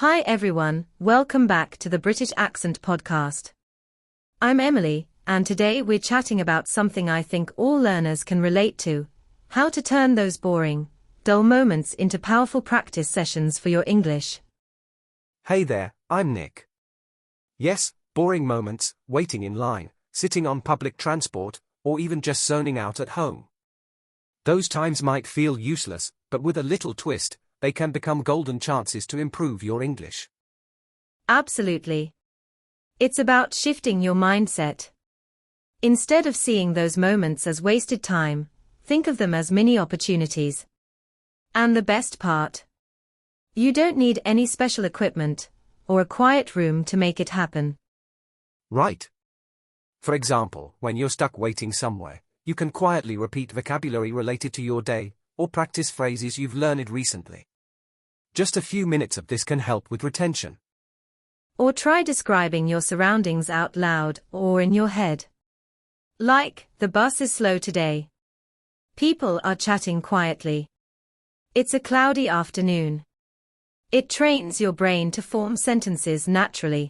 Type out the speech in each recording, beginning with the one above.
Hi everyone, welcome back to the British Accent Podcast. I'm Emily, and today we're chatting about something I think all learners can relate to: how to turn those boring, dull moments into powerful practice sessions for your English. Hey there, I'm Nick. Yes, boring moments, waiting in line, sitting on public transport, or even just zoning out at home. Those times might feel useless, but with a little twist, they can become golden chances to improve your English. Absolutely. It's about shifting your mindset. Instead of seeing those moments as wasted time, think of them as mini opportunities. And the best part? You don't need any special equipment or a quiet room to make it happen. Right. For example, when you're stuck waiting somewhere, you can quietly repeat vocabulary related to your day, or practice phrases you've learned recently. Just a few minutes of this can help with retention. Or try describing your surroundings out loud or in your head. Like, the bus is slow today. People are chatting quietly. It's a cloudy afternoon. It trains your brain to form sentences naturally.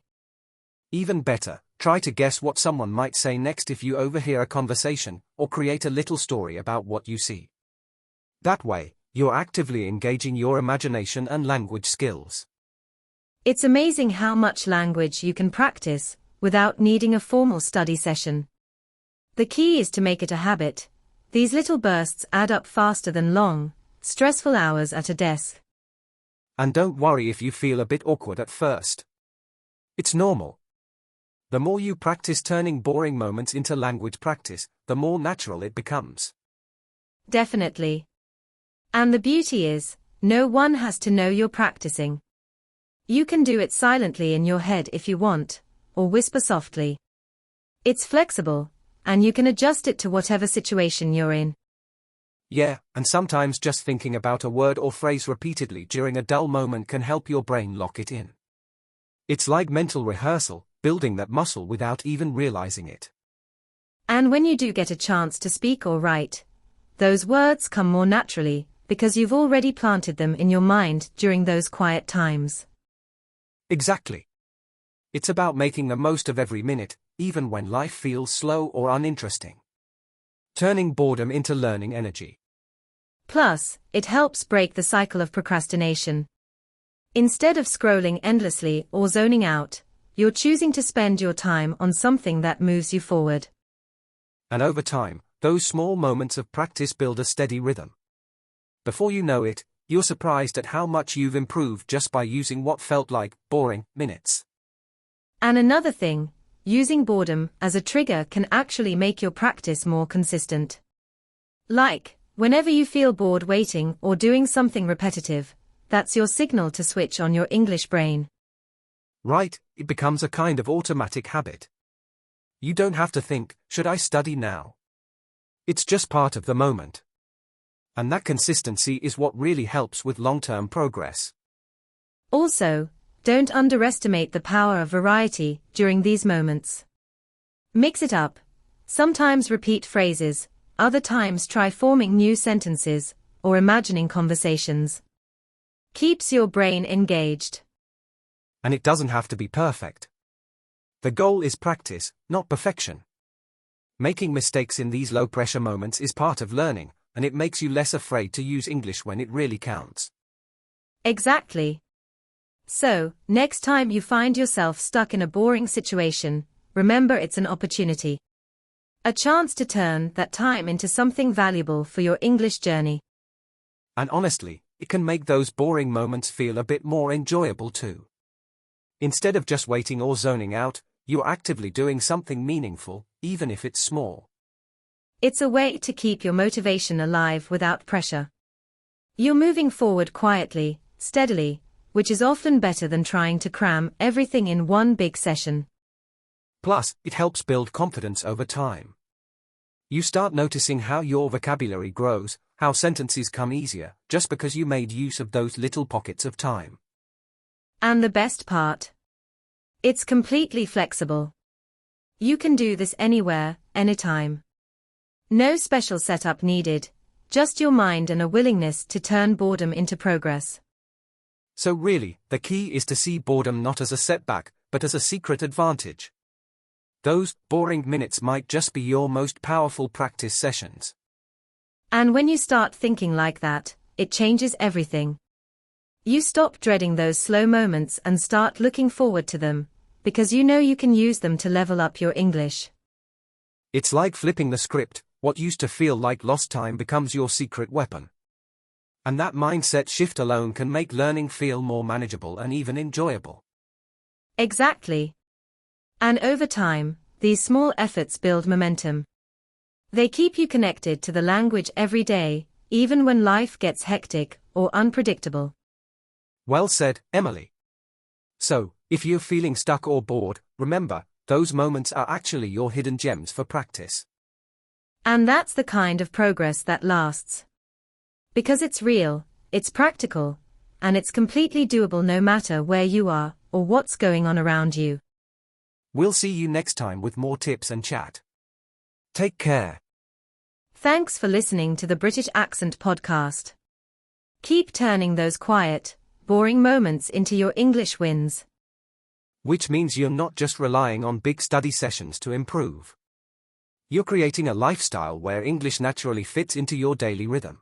Even better, try to guess what someone might say next if you overhear a conversation, or create a little story about what you see. That way, you're actively engaging your imagination and language skills. It's amazing how much language you can practice without needing a formal study session. The key is to make it a habit. These little bursts add up faster than long, stressful hours at a desk. And don't worry if you feel a bit awkward at first. It's normal. The more you practice turning boring moments into language practice, the more natural it becomes. Definitely. And the beauty is, no one has to know you're practicing. You can do it silently in your head if you want, or whisper softly. It's flexible, and you can adjust it to whatever situation you're in. Yeah, and sometimes just thinking about a word or phrase repeatedly during a dull moment can help your brain lock it in. It's like mental rehearsal, building that muscle without even realizing it. And when you do get a chance to speak or write, those words come more naturally, because you've already planted them in your mind during those quiet times. Exactly. It's about making the most of every minute, even when life feels slow or uninteresting. Turning boredom into learning energy. Plus, it helps break the cycle of procrastination. Instead of scrolling endlessly or zoning out, you're choosing to spend your time on something that moves you forward. And over time, those small moments of practice build a steady rhythm. Before you know it, you're surprised at how much you've improved just by using what felt like boring minutes. And another thing, using boredom as a trigger can actually make your practice more consistent. Like, whenever you feel bored waiting or doing something repetitive, that's your signal to switch on your English brain. Right, it becomes a kind of automatic habit. You don't have to think, should I study now? It's just part of the moment. And that consistency is what really helps with long-term progress. Also, don't underestimate the power of variety during these moments. Mix it up. Sometimes repeat phrases, other times try forming new sentences, or imagining conversations. Keeps your brain engaged. And it doesn't have to be perfect. The goal is practice, not perfection. Making mistakes in these low-pressure moments is part of learning, and it makes you less afraid to use English when it really counts. Exactly. So, next time you find yourself stuck in a boring situation, remember it's an opportunity. A chance to turn that time into something valuable for your English journey. And honestly, it can make those boring moments feel a bit more enjoyable too. Instead of just waiting or zoning out, you're actively doing something meaningful, even if it's small. It's a way to keep your motivation alive without pressure. You're moving forward quietly, steadily, which is often better than trying to cram everything in one big session. Plus, it helps build confidence over time. You start noticing how your vocabulary grows, how sentences come easier, just because you made use of those little pockets of time. And the best part? It's completely flexible. You can do this anywhere, anytime. No special setup needed, just your mind and a willingness to turn boredom into progress. So really, the key is to see boredom not as a setback, but as a secret advantage. Those boring minutes might just be your most powerful practice sessions. And when you start thinking like that, it changes everything. You stop dreading those slow moments and start looking forward to them, because you know you can use them to level up your English. It's like flipping the script. What used to feel like lost time becomes your secret weapon. And that mindset shift alone can make learning feel more manageable and even enjoyable. Exactly. And over time, these small efforts build momentum. They keep you connected to the language every day, even when life gets hectic or unpredictable. Well said, Emily. So, if you're feeling stuck or bored, remember, those moments are actually your hidden gems for practice. And that's the kind of progress that lasts. Because it's real, it's practical, and it's completely doable no matter where you are or what's going on around you. We'll see you next time with more tips and chat. Take care. Thanks for listening to the British Accent Podcast. Keep turning those quiet, boring moments into your English wins. Which means you're not just relying on big study sessions to improve. You're creating a lifestyle where English naturally fits into your daily rhythm.